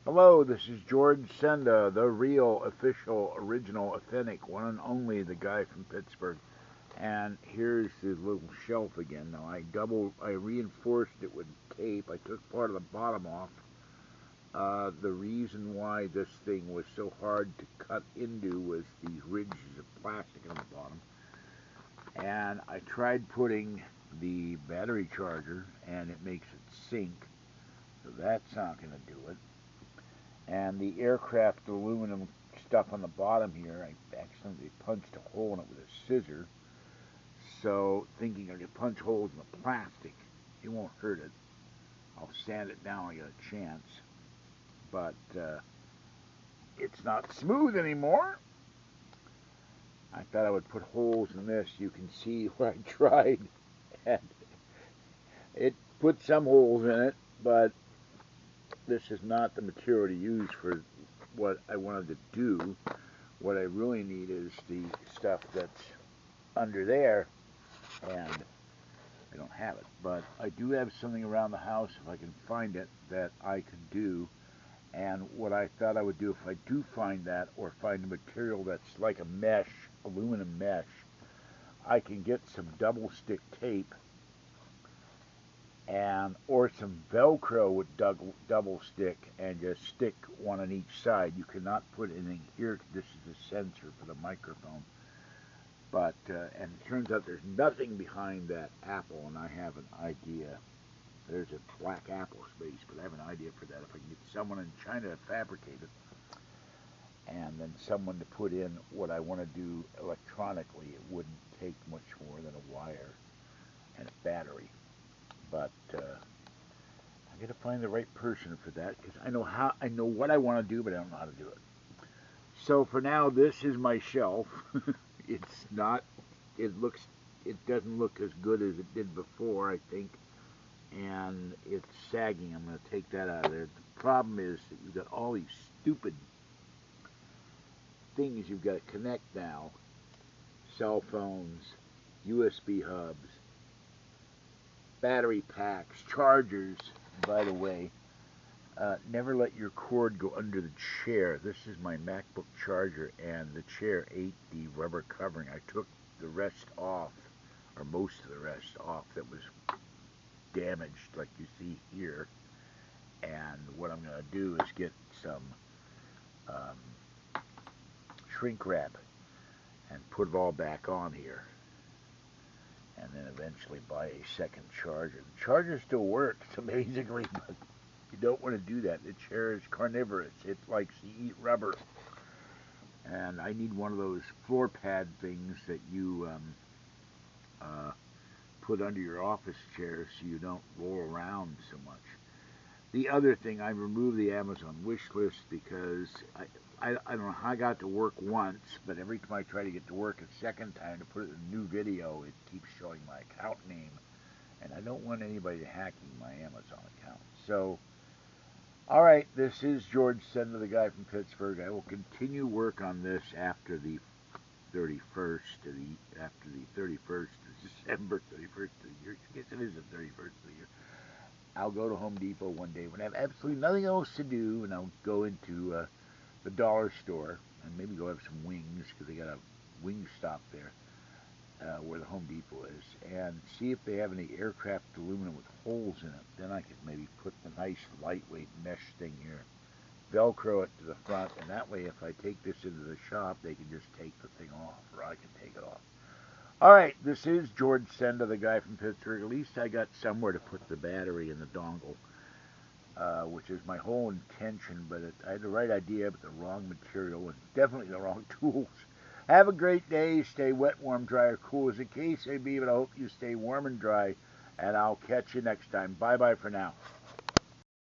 Hello, this is George Senda, the real, official, original, authentic, one and only, the guy from Pittsburgh. And here's the little shelf again. Now I reinforced it with tape. I took part of the bottom off. The reason why this thing was so hard to cut into was these ridges of plastic on the bottom. And I tried putting the battery charger, and it makes it sink. So that's not going to do it. And the aircraft aluminum stuff on the bottom here, I accidentally punched a hole in it with a scissor. So thinking I could punch holes in the plastic, it won't hurt it. I'll sand it down when I get a chance. But it's not smooth anymore. I thought I would put holes in this. You can see where I tried. And it put some holes in it, but this is not the material to use for what I wanted to do. What I really need is the stuff that's under there, and I don't have it. But I do have something around the house, if I can find it, that I could do. And what I thought I would do, if I do find that, or find a material that's like a mesh, aluminum mesh, I can get some double stick tape and or some Velcro with double stick and just stick one on each side. You cannot put anything here. This is a sensor for the microphone. But and it turns out there's nothing behind that apple, and I have an idea. There's a black apple space, but I have an idea for that. If I can get someone in China to fabricate it, and then someone to put in what I want to do electronically, it wouldn't take much more than a wire and a battery. But I got to find the right person for that, because I know what I want to do, but I don't know how to do it. So for now, this is my shelf. It's not. It doesn't look as good as it did before, I think, and it's sagging. I'm going to take that out of there. The problem is that you've got all these stupid things you've got to connect now: cell phones, USB hubs, battery packs, chargers. By the way, never let your cord go under the chair. This is my MacBook charger, and the chair ate the rubber covering. I took the rest off, or most of the rest off, that was damaged, like you see here. And what I'm going to do is get some shrink wrap and put it all back on here, and then eventually buy a second charger. The charger still works, amazingly, but you don't want to do that. The chair is carnivorous. It likes to eat rubber. And I need one of those floor pad things that you put under your office chair so you don't roll around so much. The other thing, I removed the Amazon wish list because I don't know how I got to work once, but every time I try to get to work a second time to put it in a new video, it keeps showing my account name, and I don't want anybody hacking my Amazon account. So, all right, this is George Senda, the guy from Pittsburgh. I will continue work on this after the 31st after the 31st of December, 31st of the year. I guess it is the 31st of the year. I'll go to Home Depot one day when I have absolutely nothing else to do, and I'll go into the dollar store and maybe go have some wings, because they got a wing stop there where the Home Depot is, and see if they have any aircraft aluminum with holes in it. Then I could maybe put the nice lightweight mesh thing here, Velcro it to the front, and that way if I take this into the shop, they can just take the thing off, or I can take it off. All right, this is George Senda, the guy from Pittsburgh. At least I got somewhere to put the battery and the dongle, which is my whole intention, but I had the right idea, but the wrong material, and definitely the wrong tools. Have a great day. Stay wet, warm, dry, or cool as the case may be, but I hope you stay warm and dry, and I'll catch you next time. Bye-bye for now.